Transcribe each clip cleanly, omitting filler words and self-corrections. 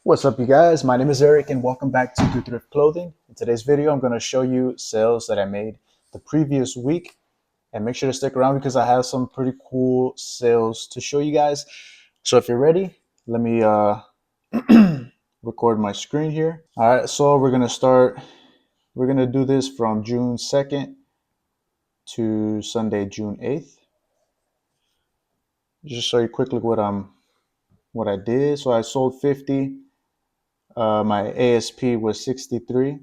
What's up, you guys? My name is Eric and welcome back to Do Thrift Clothing. In today's video, I'm going to show you sales that I made the previous week, and make sure to stick around because I have some pretty cool sales to show you guys. So if you're ready, let me record my screen here. All right, so we're going to do this from June 2nd to Sunday, June 8th. Just show you quickly what I did. So I sold 50. My ASP was 63.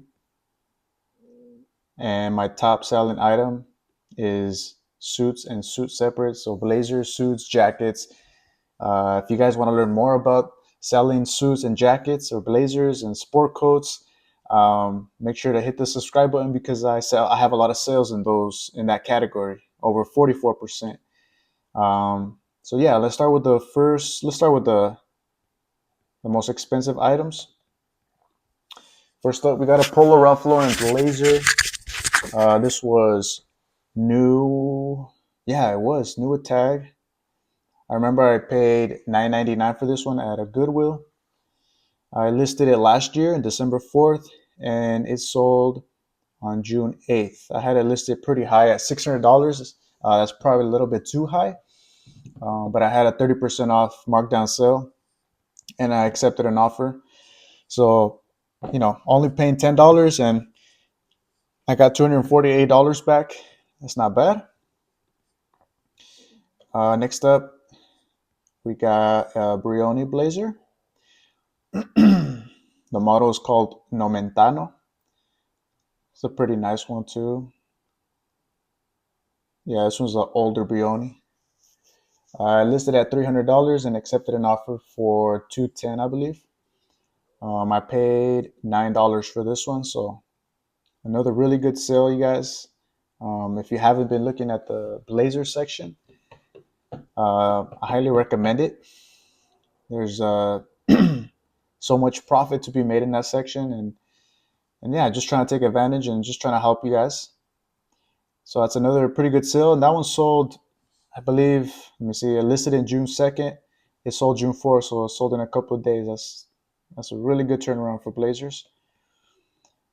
And my top selling item is suits and suit separates. So blazers, suits, jackets. If you guys want to learn more about selling suits and jackets or blazers and sport coats, make sure to hit the subscribe button because I have a lot of sales in that category, over 44%. So yeah, let's start with the most expensive items. First up, we got a Polo Ralph Lauren blazer. This was new. Yeah, it was new with tag. I remember I paid $9.99 for this one at a Goodwill. I listed it last year in December 4th, and it sold on June 8th. I had it listed pretty high at $600. That's probably a little bit too high, but I had a 30% off markdown sale, and I accepted an offer. So, only paying $10, and I got $248 back. That's not bad. Next up, we got a Brioni blazer. The model is called Nomentano. It's a pretty nice one too. Yeah, this one's an older Brioni. I listed at $300 and accepted an offer for $210, I believe. I paid $9 for this one, so another really good sale, you guys. If you haven't been looking at the blazer section, I highly recommend it. There's so much profit to be made in that section, and yeah, just trying to take advantage and just trying to help you guys. So that's another pretty good sale, and that one sold, I believe. Let me see. It listed in June 2nd. It sold June 4th, so it sold in a couple of days. That's a really good turnaround for blazers.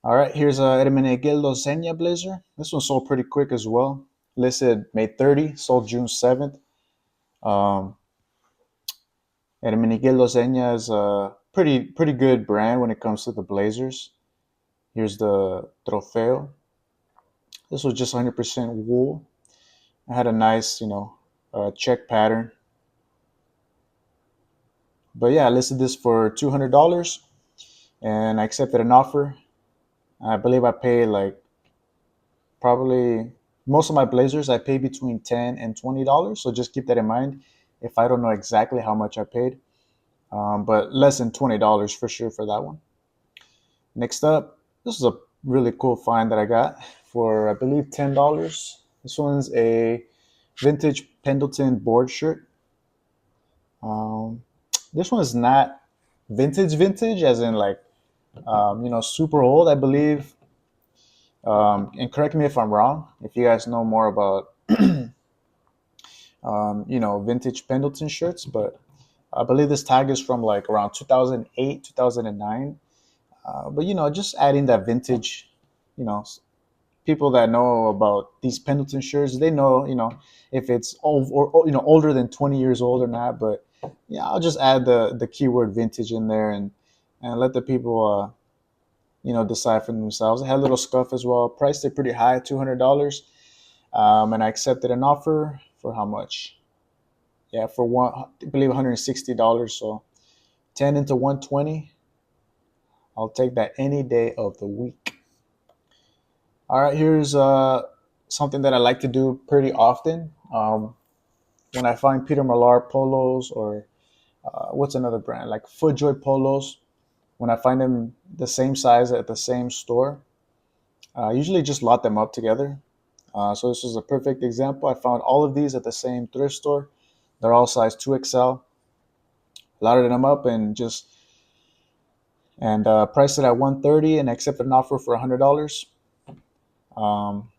All right, here's a Hermenegildo Zegna blazer. This one sold pretty quick as well. Listed May 30, sold June 7th. Hermenegildo Zegna is a pretty good brand when it comes to the blazers. Here's the Trofeo. This was just 100% wool. I had a nice, check pattern. But yeah, I listed this for $200 and I accepted an offer. I believe I paid like probably most of my blazers, I pay between $10 and $20. So just keep that in mind if I don't know exactly how much I paid. But less than $20 for sure for that one. Next up, this is a really cool find that I got for, I believe, $10. This one's a vintage Pendleton board shirt. This one is not vintage, as in like, super old, I believe. And correct me if I'm wrong, if you guys know more about, vintage Pendleton shirts, but I believe this tag is from like around 2008, 2009. But, just adding that vintage, you know, people that know about these Pendleton shirts, they know, if it's older than 20 years old or not. But yeah, I'll just add the keyword vintage in there and let the people decide for themselves. I had a little scuff as well. Priced it pretty high, $200, and I accepted an offer for how much? Yeah, for I believe $160. So 10 into 120. I'll take that any day of the week. All right, here's something that I like to do pretty often. When I find Peter Millar polos or what's another brand like FootJoy polos, when I find them the same size at the same store, I usually just lot them up together. So this is a perfect example. I found all of these at the same thrift store. They're all size 2XL. Lotted them up and priced it at $130 and accepted an offer for $100. Um,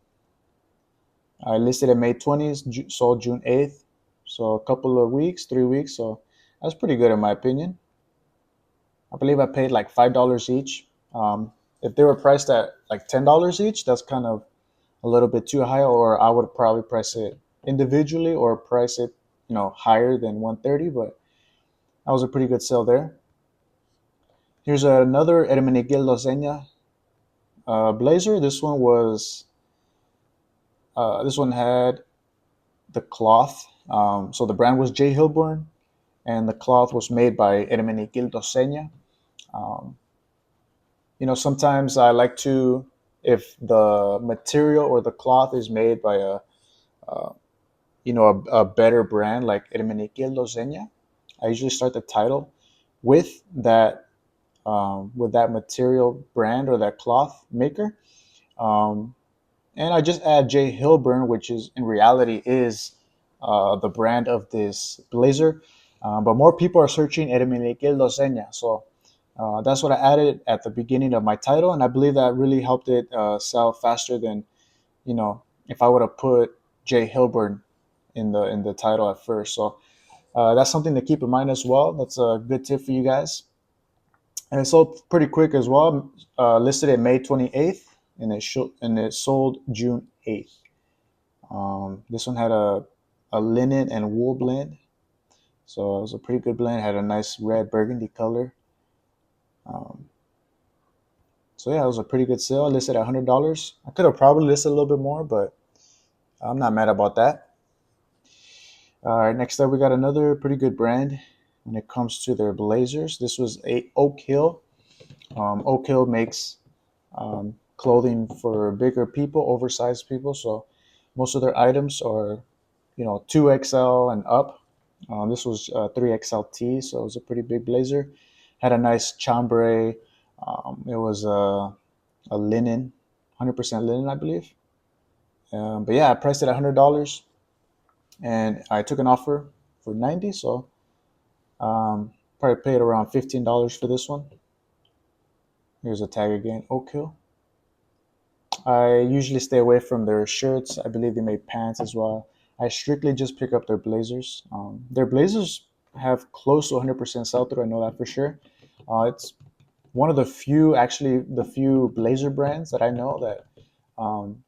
I listed it May 20th, sold June 8th. So a couple of weeks, 3 weeks. So that's pretty good in my opinion. I believe I paid like $5 each. If they were priced at like $10 each, that's kind of a little bit too high, or I would probably price it individually or price it, higher than 130. But that was a pretty good sale there. Here's another Hermenegildo Loseña blazer. This one had the cloth. So the brand was J. Hilburn, and the cloth was made by Hermenegildo Loseña. Um, Sometimes I like to, if the material or the cloth is made by uh, a better brand like Hermenegildo Loseña, I usually start the title with that material brand or that cloth maker. Um, and I just add J. Hilburn, which is in reality is the brand of this blazer. But more people are searching Hermenegildo Loseña, so that's what I added at the beginning of my title, and I believe that really helped it sell faster than if I would have put J. Hilburn in the title at first. So that's something to keep in mind as well. That's a good tip for you guys. And it sold pretty quick as well. Listed at May 28th, and it sold June 8th. This one had a linen and wool blend, so it was a pretty good blend. It had a nice red burgundy color. Um, so yeah, it was a pretty good sale. I listed at $100. I could have probably listed a little bit more, but I'm not mad about that. All right, next up we got another pretty good brand when it comes to their blazers. This was a Oak Hill. Oak Hill makes clothing for bigger people, oversized people. So most of their items are, 2XL and up. This was 3XLT, so it was a pretty big blazer. Had a nice chambray. It was a linen, 100% linen, I believe. But yeah, I priced it at $100, and I took an offer for 90. So probably paid around $15 for this one. Here's a tag again, Oak Hill. I usually stay away from their shirts. I believe they make pants as well. I strictly just pick up their blazers. Their blazers have close to 100% sell through. I know that for sure. It's one of the few, actually, the few blazer brands that I know that, um,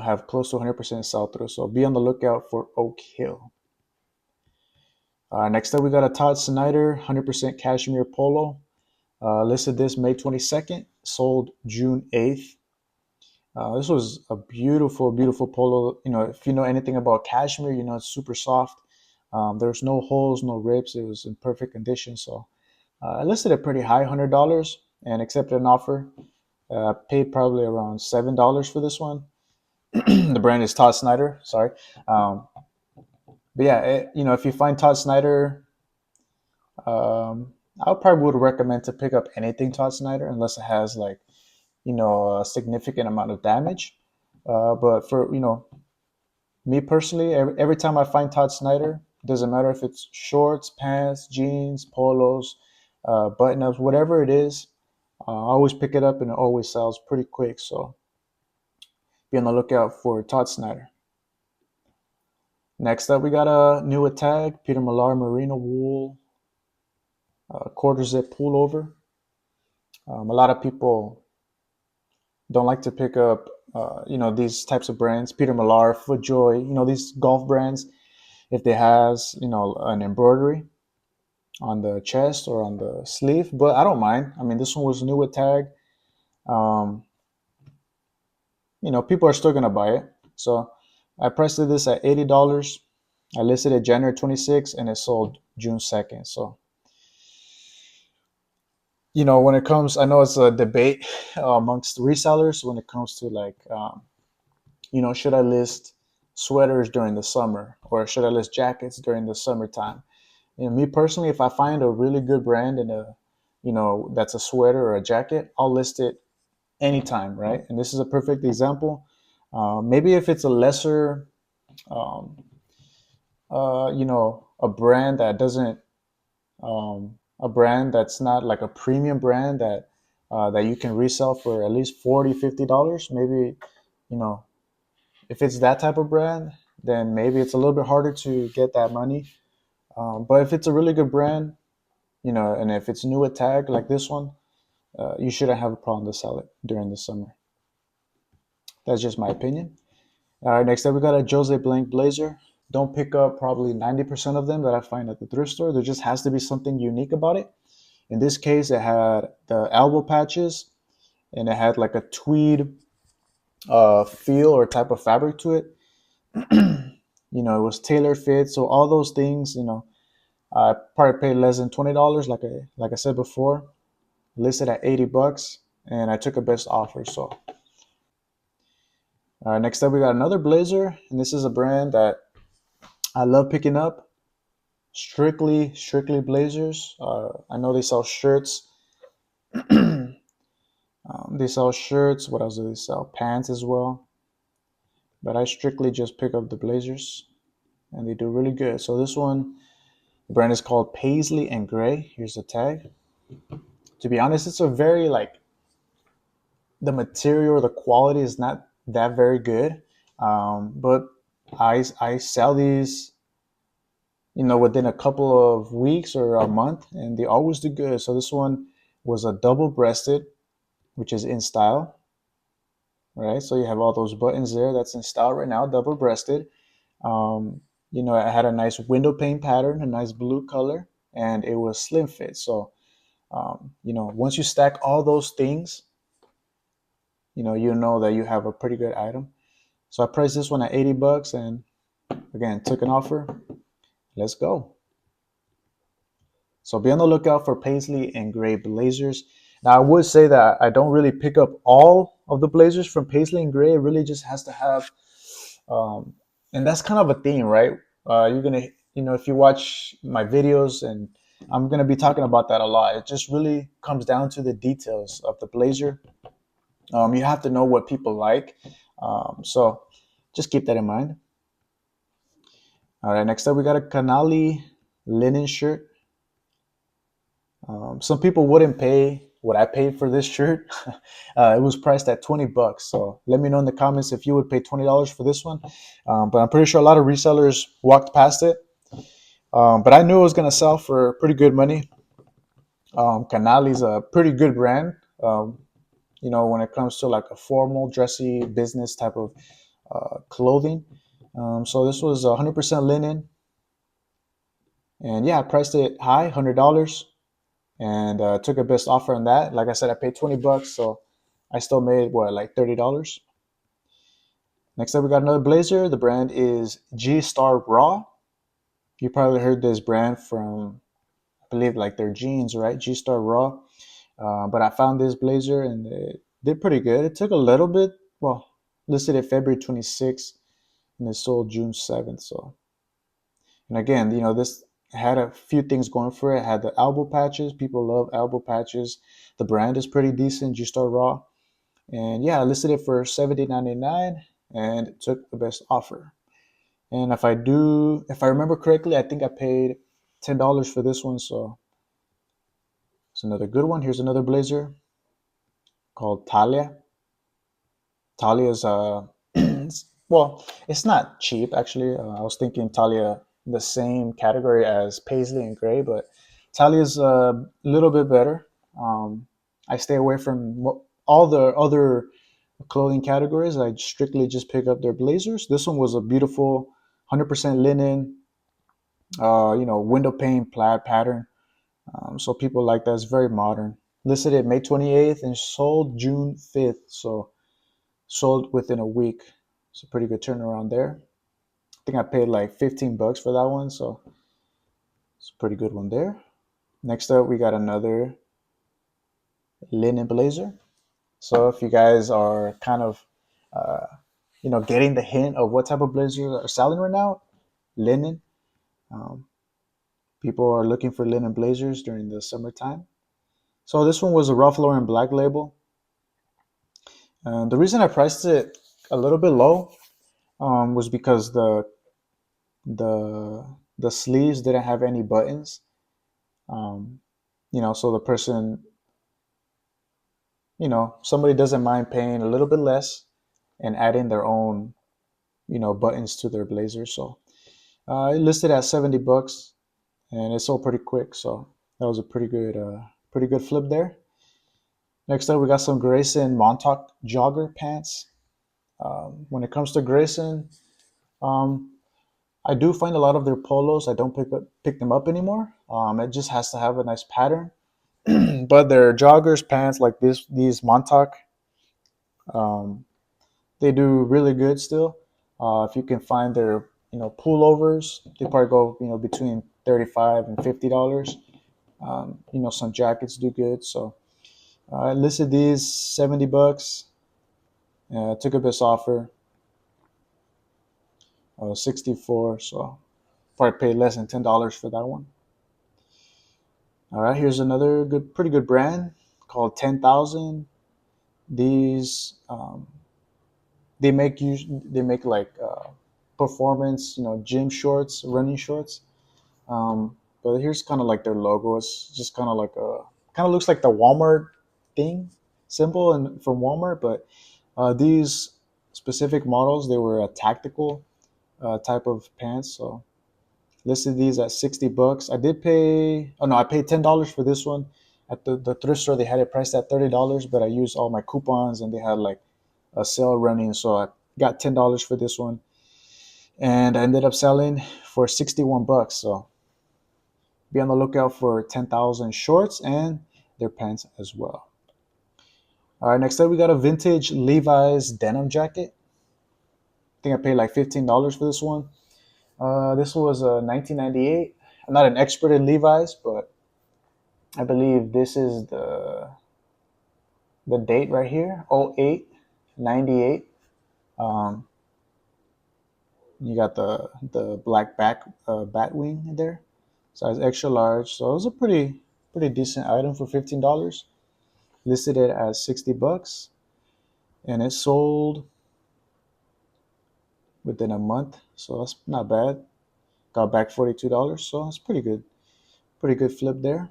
have close to 100% sell through. So be on the lookout for Oak Hill. Next up, we got a Todd Snyder 100% cashmere polo. Listed this May 22nd, sold June 8th. This was a beautiful, beautiful polo. If you know anything about cashmere, it's super soft. There's no holes, no rips. It was in perfect condition. So I listed it pretty high, $100, and accepted an offer. Paid probably around $7 for this one. The brand is Todd Snyder. Sorry, but yeah, if you find Todd Snyder, I probably would recommend to pick up anything Todd Snyder unless it has like a significant amount of damage. But for me personally, every time I find Todd Snyder, doesn't matter if it's shorts, pants, jeans, polos, button ups, whatever it is, I always pick it up and it always sells pretty quick. So be on the lookout for Todd Snyder. Next up, we got a new tag, Peter Millar Merino Wool quarter zip pullover. A lot of people don't like to pick up, these types of brands, Peter Millar, FootJoy, these golf brands, if they has, an embroidery on the chest or on the sleeve. But I don't mind. I mean, this one was new with tag. Um, People are still gonna buy it. So I priced this at $80. I listed it January 26th and it sold June 2nd. So when it comes, I know it's a debate amongst resellers when it comes to like, should I list sweaters during the summer or should I list jackets during the summertime? Me personally, if I find a really good brand and that's a sweater or a jacket, I'll list it anytime, right? And this is a perfect example. Maybe if it's a lesser, um, a brand that doesn't, a brand that's not like a premium brand that you can resell for at least $40, $50, maybe, you know, if it's that type of brand, then maybe it's a little bit harder to get that money. But if it's a really good brand, And if it's new a tag like this one, you shouldn't have a problem to sell it during the summer. That's just my opinion. All right, next up we got a Jose Blank blazer. Don't pick up probably 90% of them that I find at the thrift store. There just has to be something unique about it. In this case, it had the elbow patches and it had like a tweed feel or type of fabric to it. It was tailor fit. So all those things, I probably paid less than $20, like I said before, listed at $80, and I took a best offer. So next up, we got another blazer, and this is a brand that I love picking up. Strictly blazers. I know they sell shirts. They sell shirts. What else do they sell? Pants as well. But I strictly just pick up the blazers, and they do really good. So this one, the brand is called Paisley and Gray. Here's the tag. To be honest, it's a very like the material, the quality is not that very good. But I sell these, within a couple of weeks or a month, and they always do good. So this one was a double breasted, which is in style, right? So you have all those buttons there. That's in style right now, double breasted. It had a nice window pane pattern, a nice blue color, and it was slim fit. So, once you stack all those things, you know that you have a pretty good item. So I priced this one at $80, and again, took an offer. Let's go. So be on the lookout for Paisley and Gray blazers. Now I would say that I don't really pick up all of the blazers from Paisley and Gray. It really just has to have, and that's kind of a theme, right? You're gonna, if you watch my videos, and I'm gonna be talking about that a lot. It just really comes down to the details of the blazer. You have to know what people like. So just keep that in mind. All right, next up we got a Canali linen shirt. Some people wouldn't pay what I paid for this shirt. It was priced at $20. So let me know in the comments if you would pay $20 for this one. But I'm pretty sure a lot of resellers walked past it. But I knew it was going to sell for pretty good money. Canali's a pretty good brand. When it comes to like a formal, dressy business type of clothing. So this was 100% linen. And yeah, I priced it high, $100. And took a best offer on that. Like I said, I paid $20, so I still made like $30. Next up, we got another blazer. The brand is G Star Raw. You probably heard this brand from, I believe, like their jeans, right? G Star Raw. But I found this blazer and it did pretty good. It took a little bit. Well, listed at February 26th and it sold June 7th. So, and again, this had a few things going for it. It had the elbow patches. People love elbow patches. The brand is pretty decent, G-Star Raw. And yeah, I listed it for $70.99 and took the best offer. And if I remember correctly, I think I paid $10 for this one. So it's another good one. Here's another blazer called Talia. Talia is well, it's not cheap actually. I was thinking Talia the same category as Paisley and Gray, but Talia is a little bit better. I stay away from all the other clothing categories. I strictly just pick up their blazers. This one was a beautiful 100% linen, window pane plaid pattern. So people like that. It's very modern. Listed at May 28th and sold June 5th. So sold within a week. It's a pretty good turnaround there. I think I paid like $15 for that one, so it's a pretty good one there. Next up, we got another linen blazer. So if you guys are kind of, getting the hint of what type of blazers are selling right now, linen. Um, People are looking for linen blazers during the summertime. So this one was a Ralph Lauren Black Label. The reason I priced it a little bit low was because the the sleeves didn't have any buttons. Um, so the person, somebody doesn't mind paying a little bit less and adding their own, buttons to their blazer. So it listed at $70 and it sold pretty quick. So That was a pretty good flip there. Next up, we got some Grayson Montauk jogger pants. When it comes to Grayson, um, I do find a lot of their polos. I don't pick them up anymore. It just has to have a nice pattern. But their joggers pants like these Montauk, um, they do really good still. If you can find their pullovers, they probably go between $35 and $50. Some jackets do good. So I listed these $70. Took a best offer, 64. So probably paid less than $10 for that one. All right, here's another pretty good brand called 10,000. These they make like performance, gym shorts, running shorts. But here's kind of like their logo. It's just kind of looks like the Walmart thing symbol and from Walmart. But these specific models, they were a tactical type of pants. So listed these at $60. I did pay. Oh no, I paid $10 for this one. At the thrift store, they had it priced at $30, but I used all my coupons and they had like a sale running, so I got $10 for this one, and I ended up selling for $61. So be on the lookout for 10,000 shorts and their pants as well. All right, next up we got a vintage Levi's denim jacket. I think I paid like $15 for this one. This was 1998. I'm not an expert in Levi's, but I believe this is the date right here, 08, 98. Um, you got the black bat wing there, size extra large. So it was a pretty decent item for $15. Listed it at $60, and it sold within a month. So that's not bad. Got back $42, so that's pretty good. Pretty good flip there.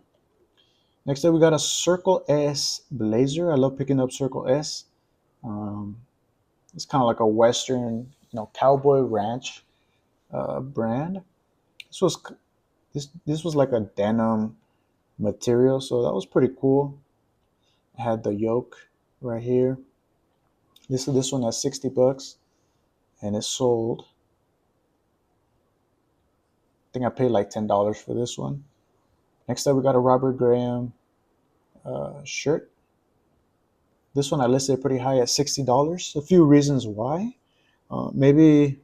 Next up, we got a Circle S blazer. I love picking up Circle S. Um, it's kind of like a Western, cowboy ranch brand. This was this was like a denim material, so that was pretty cool. It had the yoke right here. This one at $60, and it sold. I think I paid like $10 for this one. Next up, we got a Robert Graham shirt. This one I listed pretty high at $60. A few reasons why. Maybe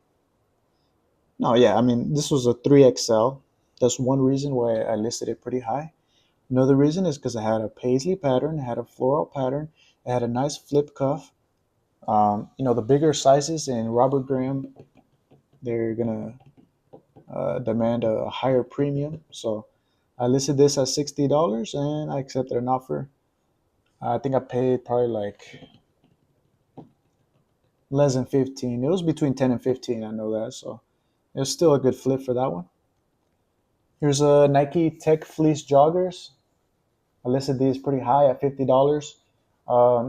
no, yeah. I mean, this was a 3XL. That's one reason why I listed it pretty high. Another reason is because it had a paisley pattern, it had a floral pattern, it had a nice flip cuff. The bigger sizes in Robert Graham, they're gonna demand a higher premium. So I listed this at $60, and I accepted an offer. I think I paid probably like less than 15. It was between 10 and 15. I know that. So it was still a good flip for that one. Here's a Nike Tech Fleece joggers. I listed these pretty high at $50.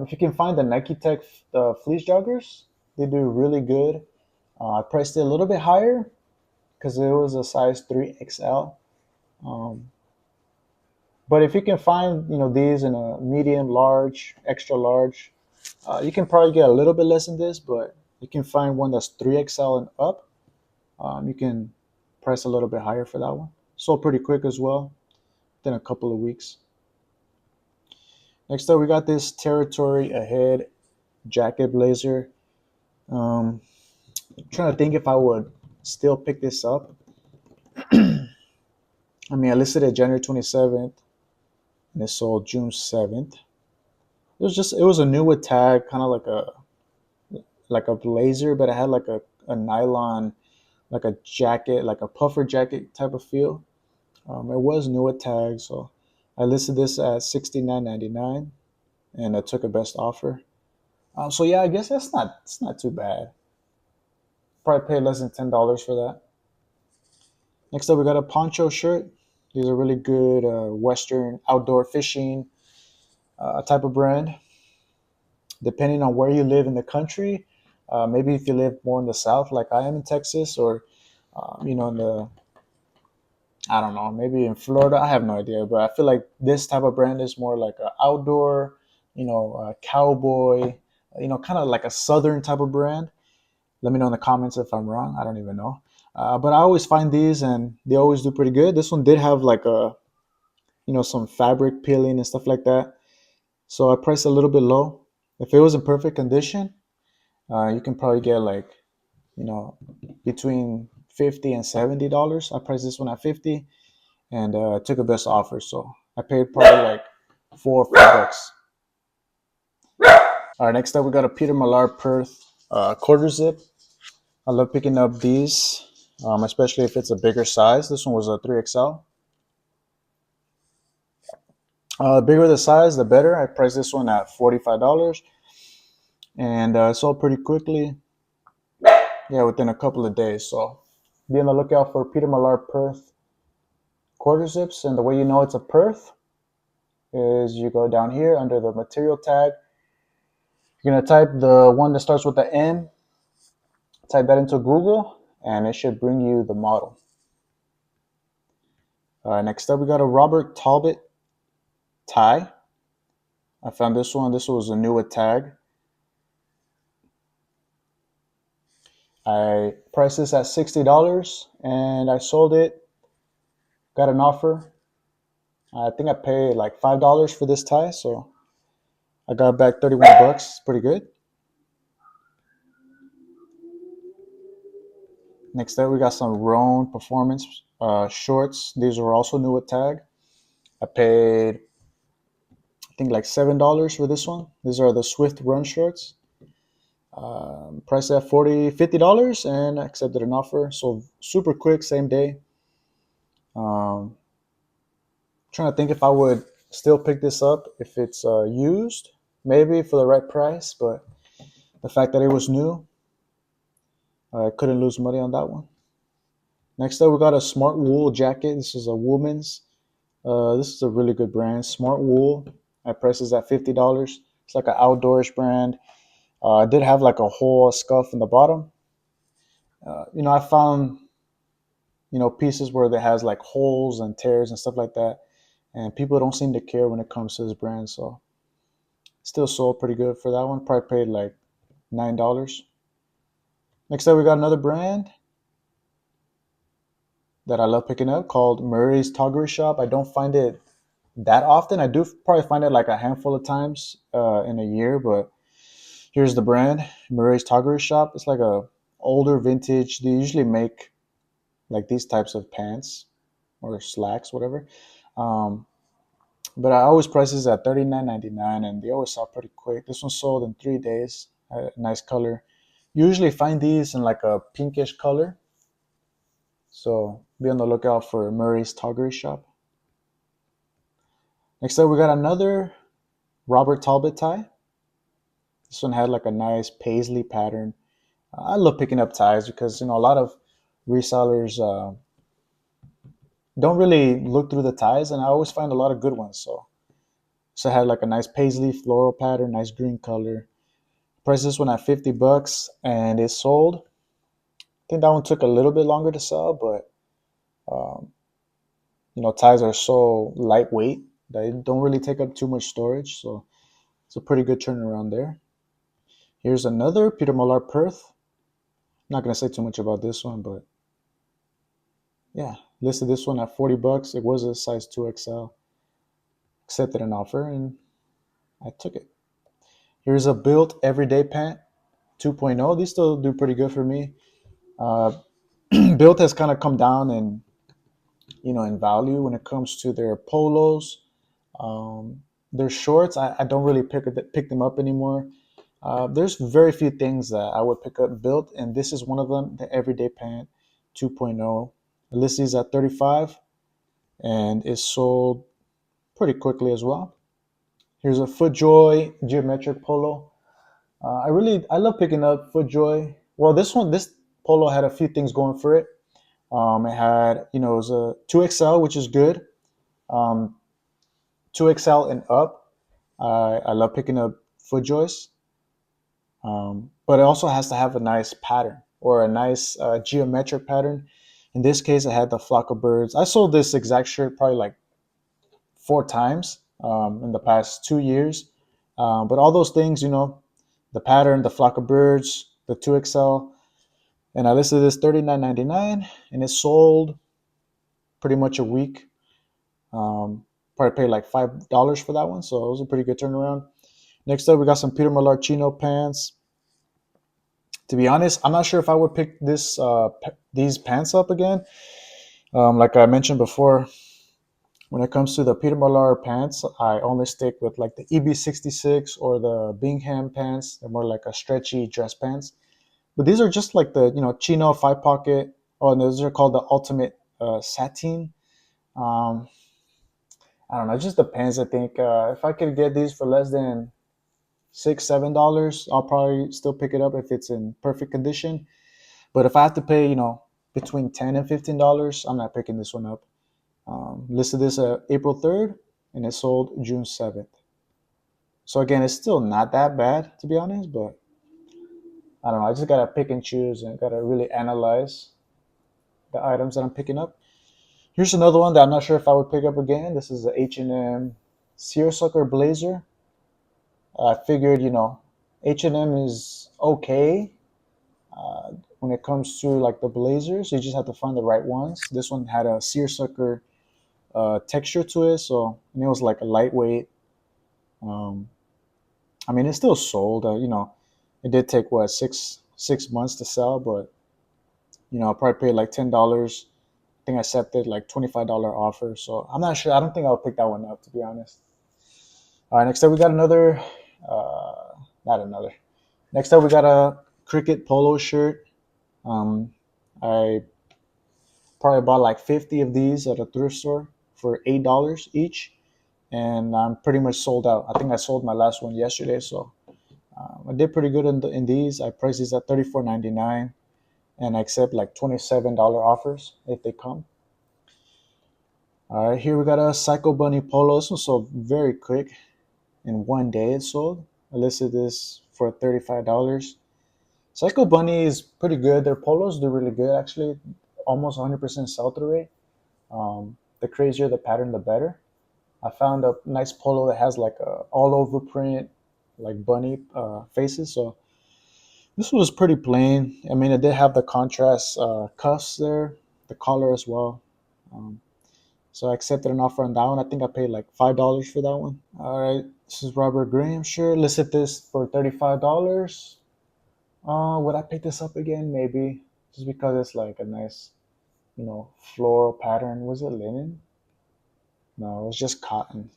If you can find the Nike Tech fleece joggers, they do really good. I priced it a little bit higher because it was a size 3XL. Um, but if you can find these in a medium, large, extra large, you can probably get a little bit less than this. But you can find one that's 3XL and up. You can price a little bit higher for that one. Sold pretty quick as well, within a couple of weeks. Next up, we got this Territory Ahead jacket blazer. Um, trying to think if I would still pick this up. I mean, I listed it January 27th, and it sold June 7th. It was a new with tag, kind of like a blazer, but it had like a nylon, like a jacket, like a puffer jacket type of feel. It was new with tag, so I listed this at $69.99, and I took a best offer. So yeah, I guess it's not too bad. Probably paid less than $10 for that. Next up, we got a poncho shirt. These are really good Western outdoor fishing type of brand. Depending on where you live in the country, maybe if you live more in the South, like I am in Texas, or in I don't know, maybe in Florida. I have no idea, but I feel like this type of brand is more like a outdoor, cowboy, kind of like a southern type of brand. Let me know in the comments if I'm wrong. I don't even know. But I always find these and they always do pretty good. This one did have like some fabric peeling and stuff like that. So I priced a little bit low. If it was in perfect condition, you can probably get like, you know, between 50 and $70. I priced this one at 50 and took a best offer. So I paid probably like $4 or $5. All right, next up we got a Peter Millar Perth quarter zip. I love picking up these, especially if it's a bigger size. This one was a 3XL. The bigger the size, the better. I priced this one at $45 and sold pretty quickly. Yeah, within a couple of days. So be on the lookout for Peter Millar Perth quarter zips. And the way you know it's a Perth is you go down here under the material tag. You're going to type the one that starts with the M, type that into Google, and it should bring you the model. Next up, we got a Robert Talbot tie. I found this one. This was a newer tag. I priced this at $60 and I sold it. Got an offer. I think I paid like $5 for this tie, so I got back 31 bucks. Pretty good. Next up, we got some Roan Performance shorts. These were also new with tag. I paid, I think, like $7 for this one. These are the Swift Run shorts. Priced at $50 and I accepted an offer. So super quick, same day. Um, Trying to think if I would still pick this up if it's used, maybe for the right price. But the fact that it was new, I couldn't lose money on that one. Next up, we got a Smart Wool jacket. This is a woman's. This is a really good brand, Smart Wool. I priced this at $50. It's like an outdoors brand. I did have like a whole scuff in the bottom. I found pieces where it has like holes and tears and stuff like that, and people don't seem to care when it comes to this brand. So still sold pretty good for that one. Probably paid like $9. Next up, we got another brand that I love picking up called Murray's Toggery Shop. I don't find it that often. I do probably find it like a handful of times in a year, but here's the brand, Murray's Toggery Shop. It's like a older vintage. They usually make like these types of pants or slacks, whatever. Um, but I always price this at $39.99, and they always sell pretty quick. This one sold in 3 days. Nice color. Usually find these in like a pinkish color. So be on the lookout for Murray's Toggery Shop. Next up, we got another Robert Talbot tie. This one had like a nice paisley pattern. I love picking up ties because a lot of resellers don't really look through the ties, and I always find a lot of good ones. So it had like a nice paisley floral pattern, nice green color. Priced this one at $50 and it sold. I think that one took a little bit longer to sell, but um, ties are so lightweight that they don't really take up too much storage. So it's a pretty good turnaround there. Here's another Peter Millar Perth. Not gonna say too much about this one, but yeah, listed this one at $40. It was a size 2XL. Accepted an offer and I took it. Here's a Built Everyday Pant 2.0. These still do pretty good for me. Uh, Built has kind of come down in value when it comes to their polos. Their shorts, I don't really pick them up anymore. There's very few things that I would pick up Built, and this is one of them, the Everyday Pant 2.0. I list these at 35 and it's sold pretty quickly as well. Here's a FootJoy geometric polo. I love picking up FootJoy. Well, this polo had a few things going for it. It had, it was a 2XL, which is good. Um, 2XL and up. I love picking up FootJoys. But it also has to have a nice pattern or a nice geometric pattern. In this case, I had the flock of birds. I sold this exact shirt probably like 4 times in the past 2 years. But all those things, the pattern, the flock of birds, the 2XL, and I listed this $39.99, and it sold pretty much a week. Probably paid like $5 for that one, so it was a pretty good turnaround. Next up, we got some Peter Millar chino pants. To be honest, I'm not sure if I would pick these pants up again. Like I mentioned before, when it comes to the Peter Millar pants, I only stick with like the EB66 or the Bingham pants. They're more like a stretchy dress pants. But these are just like the chino 5 pocket. Oh, and those are called the ultimate satin. Um, I don't know. It just depends. I think if I could get these for less than $6, $7, I'll probably still pick it up if it's in perfect condition. But if I have to pay, between $10 and $15, I'm not picking this one up. Listed this April 3rd, and it sold June 7th. So again, it's still not that bad, to be honest, but I don't know. I just gotta pick and choose and gotta really analyze the items that I'm picking up. Here's another one that I'm not sure if I would pick up again. This is the H&M Seersucker Blazer. I figured, H&M is okay when it comes to like the blazers. You just have to find the right ones. This one had a seersucker texture to it, and it was like a lightweight. Um, I mean, it still sold. It did take what six months to sell, but I probably paid like $10. I think I accepted like $25 offer, so I'm not sure. I don't think I'll pick that one up, to be honest. All right, next up we got another. Not another. Next up we got a cricket polo shirt. I probably bought like 50 of these at a thrift store for $8 each, and I'm pretty much sold out. I think I sold my last one yesterday, so I did pretty good in these. I priced these at $34.99, and I accept like $27 offers if they come. All right, here we got a Psycho Bunny polo. This one sold very quick. In one day it sold. I listed this for $35. Psycho Bunny is pretty good. Their polos do really good, actually. Almost 100% sell-through rate. The crazier the pattern, the better. I found a nice polo that has like a all-over print, like bunny faces. So this was pretty plain. I mean, it did have the contrast cuffs there, the collar as well. Um, so I accepted an offer on that one. I think I paid like $5 for that one. All right, this is Robert Graham shirt. Listed this for $35. Would I pick this up again? Maybe, just because it's like a nice, floral pattern. Was it linen? No, it was just cotton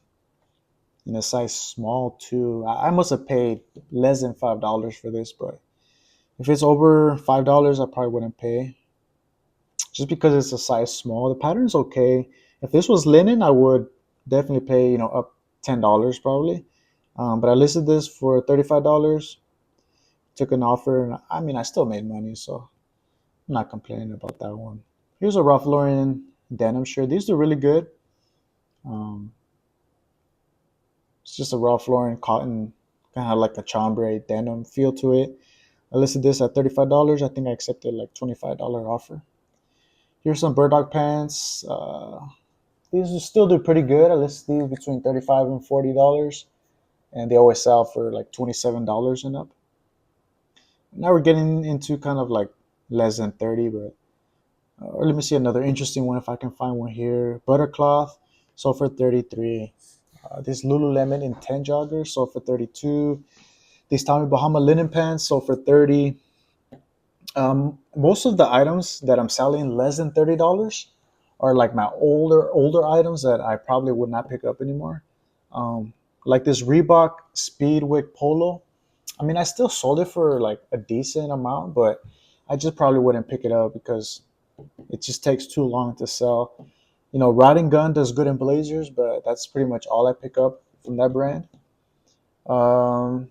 in a size small too. I must have paid less than $5 for this, but if it's over $5, I probably wouldn't pay. Just because it's a size small, the pattern's okay. If this was linen, I would definitely pay, up $10 probably. But I listed this for $35. Took an offer, and I mean, I still made money, so I'm not complaining about that one. Here's a Ralph Lauren denim shirt. These are really good. Um, it's just a Ralph Lauren cotton, kind of like a chambray denim feel to it. I listed this at $35. I think I accepted like $25 offer. Here's some Burdock pants. These will still do pretty good. I listed these between $35 and $40, and they always sell for like $27 and up. Now we're getting into kind of like less than 30, but or let me see another interesting one if I can find one here. Buttercloth sold for 33. This Lululemon in 10 joggers sold for 32. These Tommy Bahama linen pants sold for 30. Most of the items that I'm selling less than $30 are like my older items that I probably would not pick up anymore. Like this Reebok Speedwick Polo. I mean, I still sold it for like a decent amount, but I just probably wouldn't pick it up because it just takes too long to sell. Rod and Gun does good in blazers, but that's pretty much all I pick up from that brand. Um,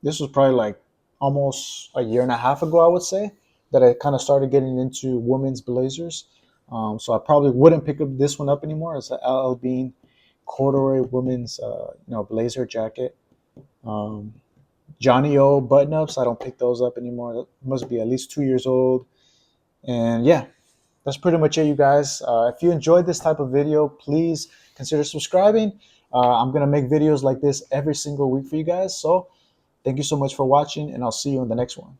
this was probably like almost a year and a half ago, I would say, that I kind of started getting into women's blazers. So I probably wouldn't pick up this one up anymore. It's an LL Bean corduroy women's, blazer jacket. Um, Johnny O button ups. I don't pick those up anymore. That must be at least 2 years old. And yeah, that's pretty much it, you guys. If you enjoyed this type of video, please consider subscribing. I'm gonna make videos like this every single week for you guys. So thank you so much for watching, and I'll see you in the next one.